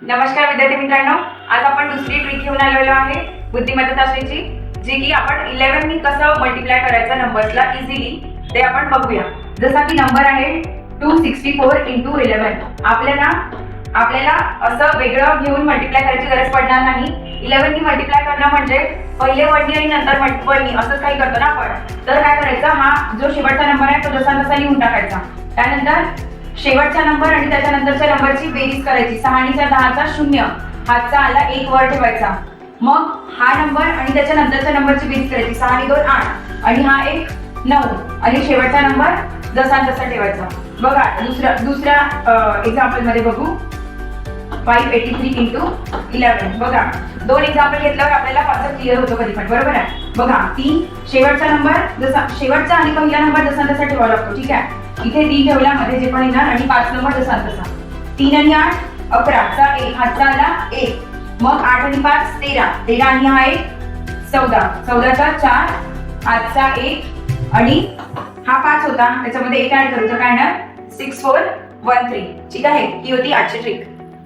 नमस्कार विद्यार्थी मित्रांनो, आज आपण दुसरी ट्रिक घेऊन आलेलो आहे बुद्धिमत्ता चाचणीची, जी की आपण 11 नी कसं मल्टिप्लाय करायचा नंबर्सला इझिली ते आपण बघूया। जसा की नंबर आहे 264 × 11। आपल्याला असं वेगळं घेऊन मल्टिप्लाय करायची गरज पडणार नाही। 11 नी मल्टिप्लाय करणं म्हणजे पहिले 1 नी आणि नंतर 1 नी असं काही करतो ना आपण। तर काय करायचं, हा जो शेवटचा नंबर आहे तो जसा तसा लिहून टाकायचा। त्यानंतर शेवटचा नंबर आणि त्याच्यानंतरच्या नंबरची बेरीज करायची। 6 आणि 10चा 0, हातचा आला 1 वर ठेवायचा। मग हा नंबर आणि त्याच्यानंतरच्या नंबरची बेरीज करायची। 6 आणि 2 8 आणि हा 1 9 आणि शेवटचा नंबर जसा तसा ठेवायचा। बघा दुसऱ्या एक्झाम्पल मध्ये बघू, 583 × 11। बघा, दोन एक्झाम्पल घेतल्यावर आपल्याला कॉन्सेप्ट क्लिअर होतो कधी पण, बरोबर आहे। बघा, 3 शेवटचा नंबर जसा शेवटचा आणि पहिला नंबर जसा तसा ठेवावा लागतो, ठीक आहे। इथे 3 ठेवला, मध्ये जे पण येणार, आणि 5 नंबर जसा तसा। 3 आणि 8 11 चा 1, हातचा आला 1, मग 8 आणि 5 13, 13 आणि हा 1 14, 14 चा 4, हातचा 1 आणि हा 5 होता, त्याच्यामध्ये 1 ऍड करू तर काय येणार 6413। ठीक आहे, ही होती आजची ट्रिक।